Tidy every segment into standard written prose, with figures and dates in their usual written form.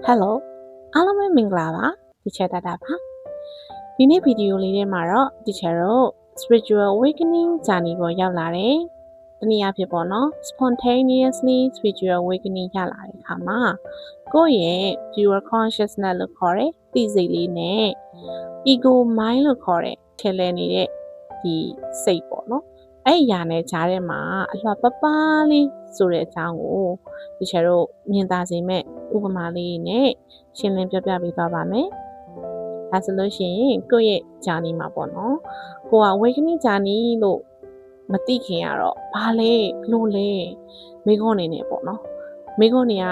Hello အားလုံးပဲမင်္ဂလာပါ Teacher Dada ပါဒီနေ့ဗီဒီယိုလေးထဲမှာတော့ Teacher တို့ Spiritual Awakening Journey ကိုရောက်လာတယ်တနည်းအားဖြင့်ပေါ့နော် Spontaneously Spiritual Awakening ရလာတဲ့အခါမှာကိုယ့်ရဲ့ Pure Consciousness လို့ခေါ်တဲ့သိစိတ်လေးနဲ့ Ego Mind လို့ခေါ်တဲ့ထင်လည်နေတဲ့ဒီစိတ်ပေါ့နော်အဲ့အရာနဲ့ကြားထဲမှာအလှပပလေးဆိုတဲ့အကြောင်းကိုဒီချေတို့မြင်သာစေမဲ့ဥပမာလေးနဲ့ရှင်းလင်းပြပြပေးသွားပါမယ်။ဒါဆိုလို့ရှိရင်ကိုယ့်ရဲ့ journey မှာပေါ့နော်။ကိုက awakening journey လို့မသိခင်ရတော့ဘာလဲဘလို့လဲမိခွန်းနေနေပေါ့နော်။မိခွန်းနေက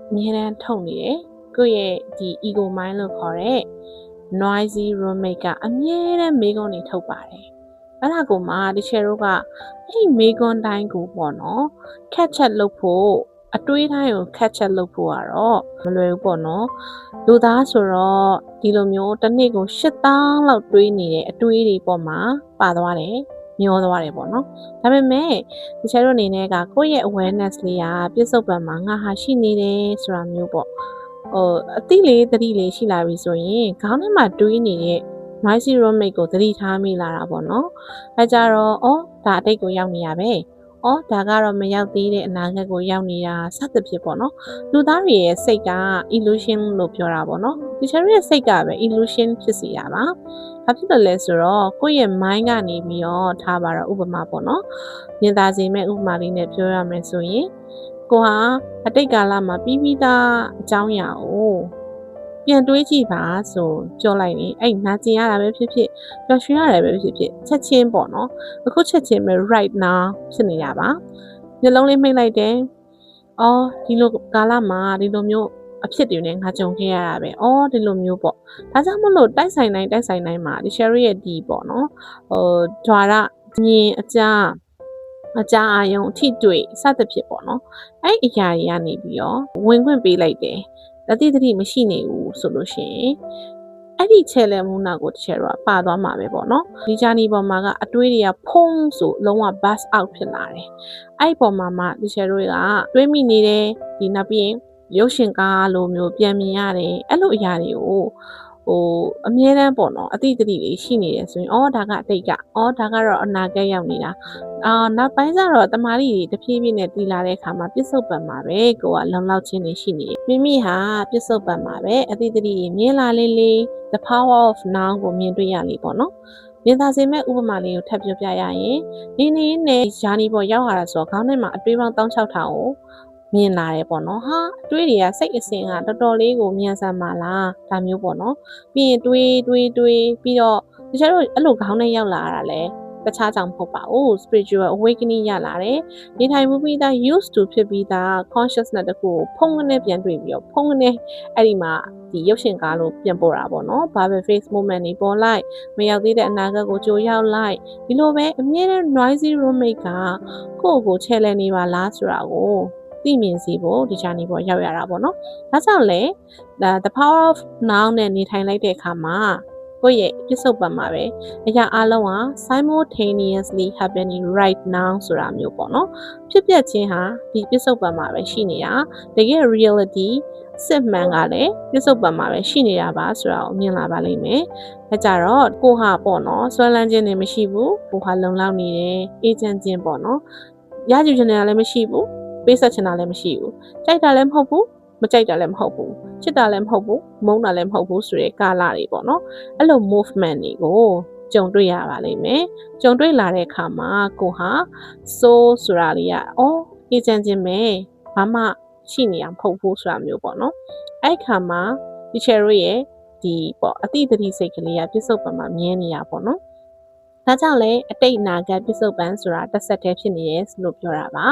အမြဲတမ်းထုတ်နေတယ်။ကိုယ့်ရဲ့ဒီ ego mind လို့ခေါ်တဲ့ noisy roommate ကအမြဲတမ်းမိခွန်းနေထုတ်ပါတယ်။အဲ့ဒါကိုမှဒီချေတို့ကအဲ့မေကွန်တိုင်းကိုပေါ့နော်ခက်ချက်လုပ်ဖို့အတွေးတိုင်းကိုခက်ချက်လုပ်ဖို့ကတော့မလွယ်ဘူးပေါ့နော်လူသားဆိုတော့ဒီလိုမျိုးတစ်နေ့ကို8000လောက်တွေးနေတဲ့အတွေးတွေပေါ့မှာပါသွားတယ်မျောသွားတယ်ပေါ့နော်ဒါပေမဲ့ဒီချေတို့အနေနဲ့ကကိုယ့်ရဲ့ awareness လေးကပြစ္ဆုတ်ပံမှာငါဟာရှိနေတယ်ဆိုတာမျိုးပေါ့အတိလေးတတိလေးရှိလာပြီဆိုရင်ခေါင်းထဲမှာတွေးနေတဲ့ noisy roommate ကိုသတိထားမိလာတာပေါ့နော်။အဲကြတော့ဒါအတိတ်ကိုရောက်နေရပဲ။ဒါကတော့မရောက်သေးတဲ့အနာဂတ်ကိုရောက်နေတာစသဖြင့်ပေါ့နော်။လူသားတွေရဲ့စိတ်က illusion လို့ပြောတာပေါ့နော်။ဒီချရဲ့စိတ်ကပဲ illusion ဖြစ်စေတာပါ။ဘာဖြစ်လို့လဲဆိုတော့ကိုယ့်ရဲ့ mind ကနေပြီးတော့ထားပါတော့ဥပမာပေါ့နော်။မြင်သာစေမဲ့ဥပမာလေးနဲ့ပြောရမယ်ဆိုရင်ကိုဟာအတိတ်ကာလမှာပြီးသားအကြောင်းအရာကိုပြန်တွေးကြည့်ပါဆိုပြောလိုက်ရင်အဲ့နာကျင်ရတာပဲဖြစ်ဖြစ်ပျော်ရွှင်ရတယ်ပဲဖြစ်ဖြစ်ချက်ချင်းပေါ့နော်အခုချက်ချင်းပဲ right now ဖြစ်နေရပါမျိုးလုံးလေးမိတ်လိုက်တယ်ဒီလိုကာလမှာဒီလိုမျိုးအဖြစ်တွေနဲ့ငါကြုံခဲ့ရတာပဲဒီလိုမျိုးပေါ့ဒါကြောင့်မလို့တိုက်ဆိုင်တိုင်းမှာဒီ Sherry ရဲ့ဒီပေါ့နော်ဓာရမြင်အကြအာယုံအထိတွေ့စသဖြင့်ပေါ့နော်အဲ့အရာတွေကနေပြီးတော့ဝင်ခွင့်ပေးလိုက်တယ်တတိမရှိနေဘူးဆိုလို့ရှိရင်အဲ့ဒီချဲလဲမှုနောက်ကိုတစ်ချက်တော့ပါသွားမှာပဲပေါ့နော်ဒီဂျာနီပေါ်မှာကအတွေးတွေကဖုံးဆိုလုံးဝ bust out ဖြစ်လာတယ်အဲ့ပေါ်မှာမှတစ်ချက်တွေကတွေးမိနေတယ်ဒီနောက်ပြီးရင်ရုပ်ရှင်ကားလိုမျိုးပြန်မြင်ရတယ်အဲ့လိုအရာတွေကိုအမြဲတမ်းပေါ့နော်အတိတ်တွေရှိနေတယ်ဆိုရင်ဒါကအတိတ်ကဒါကတော့အနာဂတ်ရောက်နေတာနောက်ပိုင်းကျတော့တမားတွေတဖြည်းဖြည်းနဲ့တည်လာတဲ့အခါမှာပြစ္ဆုတ်ပံမှာပဲကိုကလုံလောက်ခြင်းတွေရှိနေတယ်မိမိဟာပြစ္ဆုတ်ပံမှာပဲအတိတ်တွေမြင်လာလေး the power of now ကိုမြင်တွေ့ရလေပေါ့နော်မြင်သာစေမဲ့ဥပမာလေးကိုထပ်ပြောပြရရင်နေနဲ့ဂျာနီပေါ်ရောက်လာတာဆိုတော့ခေါင်းထဲမှာအတွေးပေါင်း16000ကိုမြင်လာတယ်ပေါ့နော်ဟာအတွေးတွေကစိတ်အစဉ်ကတော်တော်လေးကိုမြန်ဆန်ပါလားဒါမျိုးပေါ့နော်ပြီးရင်တွေးပြီးတော့တခြားတို့အဲ့လိုခေါင်းနဲ့ရောက်လာတာလဲတခြားကြောင့်မဟုတ်ပါဘူး spiritual awakening ရလာတယ်နေထိုင်မှုပြီးသား used to ဖြစ်ပြီးသား consciousness တခုကိုဖုံးကနေပြန်တွေ့ပြီးတော့ဖုံးကနေအဲ့ဒီမှာဒီရုပ်ရှင်ကားလို့ပြန်ပေါ်တာပေါ့နော်ဘာပဲ face moment တွေပေါ်လိုက်မရောက်သေးတဲ့အနာဂတ်ကိုကြိုရောက်လိုက်ဒီလိုပဲအမြဲတမ်း noisy roommate ကကိုယ့်ကိုချဲလဲနေပါလားဆိုတာကိုသိမြင်စီဖို့ဒီ journey ပေါ်ရောက်ရတာပေါ့နော်ဒါကြောင့်လေ the power of now နဲ့နေထိုင်လိုက်တဲ့အခါမှာကိုယ့်ရဲ့ပြစ္ဆုတ်ပံမှာပဲအရာအလုံးဟာ simultaneously happening right now ဆိုတာမျိုးပေါ့နော်ဖြစ်ပျက်ခြင်းဟာဒီပြစ္ဆုတ်ပံမှာပဲရှိနေတာတကယ် reality စစ်မှန်ကလည်းပြစ္ဆုတ်ပံမှာပဲရှိနေတာပါဆိုတာကိုမြင်လာပါလိမ့်မယ်ဒါကြတော့ကိုဟာပေါ့နော်ဆွဲလန်းခြင်းတွေမရှိဘူးကိုဟာလုံလောက်နေတယ်အေးချမ်းခြင်းပေါ့နော်ရယူခြင်းတွေလည်းမရှိဘူးပေးဆက်ချင်တာလည်းမရှိဘူးကြိုက်တာလည်းမဟုတ်ဘူးမကြိုက်တာလည်းမဟုတ်ဘူးချစ်တာလည်းမဟုတ်ဘူးမုန်းတာလည်းမဟုတ်ဘူးဆိုတဲ့ကာလတွေပေါ့နော်အဲ့လို movement တွေကိုကြုံတွေ့ရပါလိမ့်မယ်ကြုံတွေ့လာတဲ့အခါမှာကိုဟာ soul ဆိုတာလေးကအေးချမ်းခြင်းပဲဘာမှရှိနေအောင်မဟုတ်ဘူးဆိုတာမျိုးပေါ့နော်အဲ့ခါမှာဒီချယ်ရိုရဲ့ဒီပေါ့အတိတ်တတိစိတ်ကလေးကပြစ္ဆုတ်ပံမှာမြင်နေရပါတော့ဒါကြောင့်လည်းအတိတ်နာဂတ်ပြစ္ဆုတ်ပံဆိုတာတစ်ဆက်တည်းဖြစ်နေရဲလို့ပြောတာပါ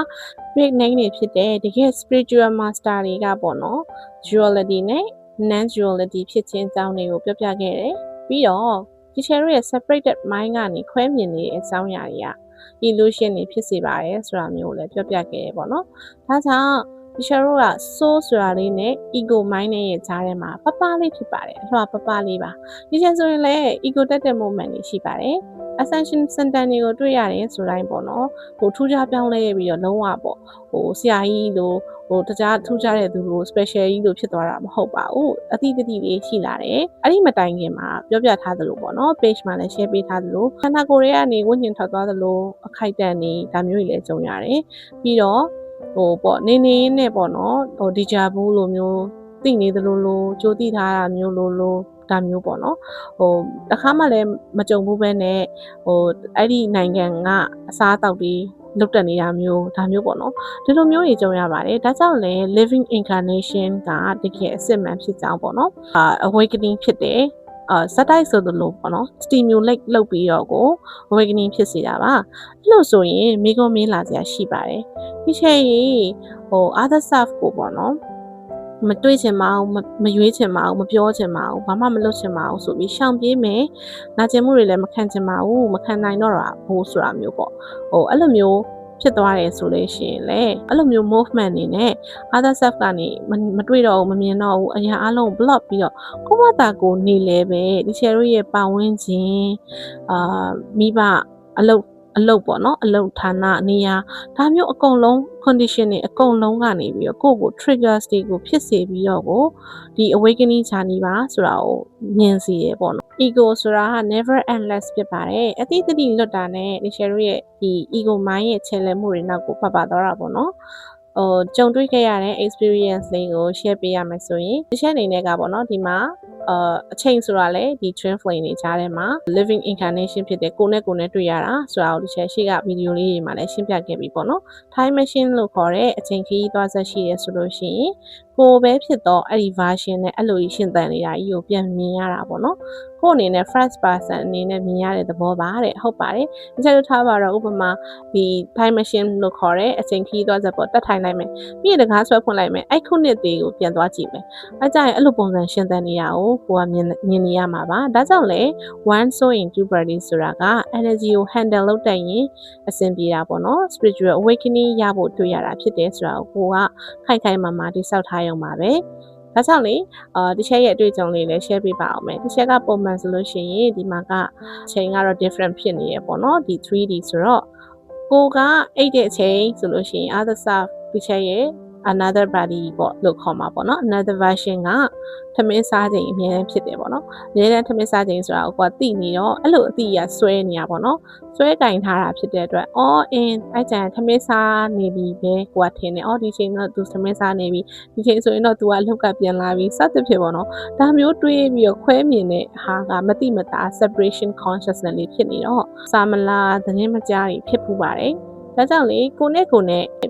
break name တွေဖြစ်တဲ့တကယ် spiritual master တွေကပေါ့နော် duality နဲ့ non duality ဖြစ်ခြင်းအကြောင်းတွေကိုပြောပြခဲ့တယ်ပြီးတော့ teacher ရဲ့ separated mind ကနေခွဲမြင်နေတဲ့အကြောင်းအရာတွေက illusion တွေဖြစ်စေပါတယ်ဆိုတာမျိုးကိုလည်းပြောပြခဲ့ရပေါ့နော်ဒါကြောင့်teacher က soul ဆိုတာလေးနဲ့ ego mind နဲ့ရဲ့ကြားထဲမှာပပလေးဖြစ်ပါတယ်အလှပလေးပါ teacher ဆိုရင်လည်း ego တက်တဲ့ moment တွေရှိပါတယ် ascension center တွေကိုတွေ့ရတယ်ဆိုတိုင်းပေါ့နော်ထူးခြားပြောင်းလဲပြီးတော့လုံးဝပေါ့ဆရာကြီးလို တခြားထူးခြားတဲ့သူလို့ special ကြီးလို့ဖြစ်သွားတာမဟုတ်ပါဘူးအတိအတိလေးရှိလာတယ်အဲ့ဒီမတိုင်ခင်မှာပြောပြထားသလိုပေါ့နော် page မှာလည်း share ပေးထားသလိုခန္ဓာကိုယ်တွေကနေဝိညာဉ်ထွက်သွားသလိုအခိုက်အတန့်နေဒါမျိုးတွေလည်းကြုံရတယ်ပြီးတော့ပေါ့နေနဲ့ပေါ့နော်ဒီဂျာဘူးလိုမျိုးသိနေသလိုကြိုးသိထားတာမျိုးလိုဒါမျိုးပေါ့နော်တစ်ခါမှလည်းမကြုံဘူးပဲနဲ့အဲ့ဒီနိုင်ငံကအစားအသောက်တွေလုတ်တက်နေတာမျိုးဒါမျိုးပေါ့နော်ဒီလိုမျိုးတွေကြုံရပါတယ်ဒါကြောင့်လည်း living incarnation ကတကယ်အစစ်မှန်ဖြစ်ကြောင်းပေါ့နော်awakening ဖြစ်တယ်ဇက်တိုက်ဆိုသလိုပေါ့နော် stimulate လုပ်ပြီးတော့ကို awakening ဖြစ်စေတာပါအဲ့လိုဆိုရင်မိကုံးမင်းလာစရာရှိပါတယ်ဒီချိန်other self ကိုပေါ့နော်မတွေ့ချင်ပါဘူးမရွေးချင်ပါဘူးမပြောချင်ပါဘူးဘာမှမလုပ်ချင်ပါဘူးဆိုပြီးရှောင်ပြေးမယ်နာကျင်မှုတွေလည်းမခံချင်ပါဘူးမခံနိုင်တော့တာဘိုးဆိုတာမျိုးပေါ့အဲ့လိုမျိုးဖြစ်သွားတယ်ဆိုလို့ရှိရင်လေအဲ့လိုမျိုး movement နေနဲ့ other self ကနေမတွေ့တော့ဘူးမမြင်တော့ဘူးအရာအလုံး block ပြီးတော့ကိုယ့်ဘာသာကိုနေလဲပဲဒီချယ်တို့ရဲ့ပတ်ဝန်းကျင်မိဘအလုပ်ပေါ့နော်အလုပ်ဌာနနေရာဒါမျိုးအကုန်လုံး condition တွေအကုန်လုံးကနေပြီးတော့ကိုယ့်ကို triggers တွေကိုဖြစ်စေပြီးတော့ကိုဒီ awakening journey ပါဆိုတာကိုမြင်စီရပေါ့နော် ego ဆိုတာက never endless ဖြစ်ပါတယ်အတိအတိလွတ်တာနဲ့ဒီ share ရဲ့ဒီ ego mind ရဲ့ချဲလဲမှုတွေနောက်ကိုဖတ်ပါတော့တာပေါ့နော်ကြုံတွေ့ခဲ့ရတဲ့ experience လေးကို share ပေးရမယ်ဆိုရင်ဒီ share အနေနဲ့ကပေါ့နော်ဒီမှာအချိန်ဆိုတာလေဒီ twin flame တွေကြားထဲမှာ living incarnation ဖြစ်တဲ့ကိုယ်နဲ့တွေ့ရတာဆိုတာကိုဒီချက်ရှိကဗီဒီယိုလေးတွေမှာလည်းရှင်းပြခဲ့ပြီပေါ့နော် time machine လို့ခေါ်တဲ့အချိန်ခရီးသွားဆက်ရှိရဆိုလို့ရှိရင်ကိုယ်ပဲဖြစ်တော့အဲ့ဒီ version နဲ့အဲ့လိုရှင်းသန်နေတာကြီးကိုပြန်မြင်ရတာပေါ့နော်ကိုယ်အနေနဲ့ first person အနေနဲ့မြင်ရတဲ့သဘောပါတဲ့ဟုတ်ပါတယ်ဒီချက်လို့ထားပါတော့ဥပမာဒီ time machine လို့ခေါ်တဲ့အချိန်ခရီးသွားဆက်ပေါ့တက်ထိုင်လိုက်မယ်ပြီးရင်တကားဆွဲဖွင့်လိုက်မယ်အဲ့ခုနှစ်သေးကိုပြန်သွားကြည့်မယ်အဲ့ကြရင်အဲ့လိုပုံစံရှင်းသန်နေတာကိုကိုကမြင်နေရမှာပါဒါကြောင့်လေ one soul in two bodies ဆိုတာက energy ကို handle လုပ်တတ်ရင်အဆင်ပြေတာပေါ့နော် spiritual awakening ရဖို့တွေ့ရတာဖြစ်တယ်ဆိုတာကိုကခိုင်မာတိဆောက်ထားရုံပါပဲဒါကြောင့်လေဒီချက်ရဲ့အတွေ့အကြုံလေးလည်း share ပေးပါအောင်မယ်ဒီချက်ကပုံမှန်ဆိုလို့ရှိရင်ဒီမှာကအချိန်ကတော့ different ဖြစ်နေရပေါ့နော်ဒီ 3D ဆိုတော့ကိုကအိတ်တဲ့အချိန်ဆိုလို့ရှိရင် other self ဒီချက်ရဲ့ another body ပေါ့လို့ခေါ်မှာပေါ့နော် another version ကထမင်းစားချိန်အများကြီးဖြစ်တယ်ပေါ့နော်အများကြီးထမင်းစားချိန်ဆိုတာကိုကသိနေတော့အဲ့လိုအသိရဆွဲနေရပေါ့နော်ဆွဲကင်ထားတာဖြစ်တဲ့အတွက်အဲ့ကြံထမင်းစားနေပြီပဲကိုကထင်တယ်ဒီချိန်တော့သူထမင်းစားနေပြီဒီချိန်ဆိုရင်တော့သူကအလောက်ကပြန်လာပြီစသဖြင့်ပေါ့နော်ဒါမျိုးတွေးပြီးတော့ခွဲမြင်တဲ့ဟာကမတိမတာ separation consciousness လေးဖြစ်နေတော့စာမလားသတင်းမကြားတွေဖြစ်ပူပါတယ်ဒါကြောင့်လေကိုနဲ့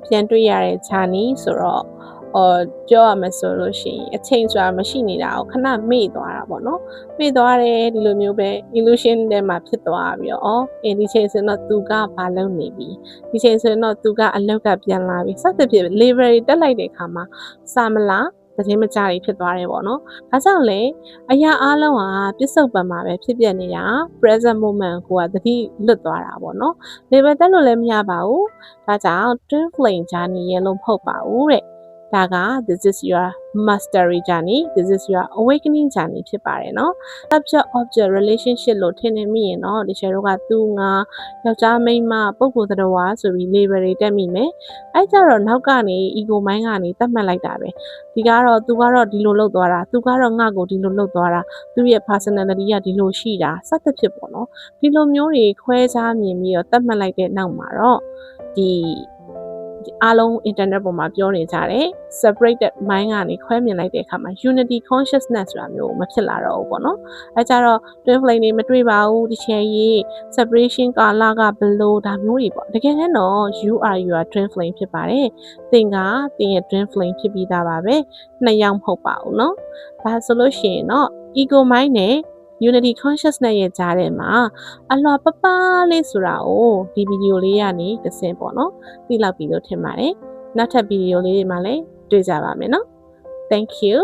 ပြန်တွေ့ရတဲ့ journey ဆိုတော့ပြောရမယ်ဆိုလို့ရှိရင်အချိန်ဆိုတာမရှိနေတာကိုခဏမေ့သွားတာပေါ့နော်မေ့သွားတယ်ဒီလိုမျိုးပဲ illusion ထဲမှာဖြစ်သွားပြီးတော့ဒီချိန်ဆိုတော့သူကဘာလုပ်နေပြီဒီချိန်ဆိုတော့သူကအလောက်ကပြန်လာပြီစသဖြင့် level တက်လိုက်တဲ့အခါမှာစာမလားသတင်းမကြားဖြစ်သွားတယ်ပေါ့နော်ဒါကြောင့်လေအရာအလုံးဟာပြစ္ဆုတ်ပံမှာပဲဖြစ်ပြနေတာ present moment ကိုကသတိလွတ်သွားတာပေါ့နော် level တက်လို့လည်းမရပါဘူးဒါကြောင့် twin flame journey ရဲ့လို့မဟုတ်ပါဘူးတဲ့ဒါက this is your mastery journey this is your awakening journey ဖြစ်ပါတယ်เนาะ subject object relationship လို့ထင်နေမိရင်เนาะဒီချက်တို့ကသူငါယောက်ျားမိန်းမပုဂ္ဂိုလ်သတ္တဝါဆိုပြီး label တွေတက်မိမယ်အဲ့ကြတော့နောက်ကနေ ego mind ကနေသတ်မှတ်လိုက်တာပဲဒီကတော့သူကတော့ဒီလိုလုပ်သွားတာသူကတော့ငါ့ကိုဒီလိုလုပ်သွားတာသူရဲ့ personality ကဒီလိုရှိတာစသဖြင့်ပေါ့เนาะဒီလိုမျိုးတွေခွဲခြားမြင်ပြီးတော့သတ်မှတ်လိုက်တဲ့နောက်မှာတော့ဒီအားလုံး internet ပေါ်မှာပြောနေကြတယ် separated mind ကနေခွဲမြင်လိုက်တဲ့အခါမှာ unity consciousness ဆိုတာမျိုးမဖြစ်လာတော့ဘူးပေါ့နော်အဲကြတော့ twin flame တွေမတွေ့ပါဘူးဒီချေကြီး separation ကာလကဘလို့ဒါမျိုးတွေပေါ့တကယ်တော့ you are your twin flame ဖြစ်ပါတယ်သင်ကသင်ရဲ့ twin flame ဖြစ်ပြီးသားပါပဲနှစ်ယောက်မဟုတ်ပါဘူးเนาะဒါဆိုလို့ရှိရင်တော့ ego mind နဲ့ unity consciousness ရဲ့ကြားထဲမှာအလွာပပလေးဆိုတာကိုဒီဗီဒီယိုလေးကနေတစ်ဆင့်ပေါ့နော်သိလောက်ပြီလို့ထင်ပါတယ်နောက်ထပ်ဗီဒီယိုလေးတွေမှာလည်းတွေ့ကြပါမယ်နော် thank you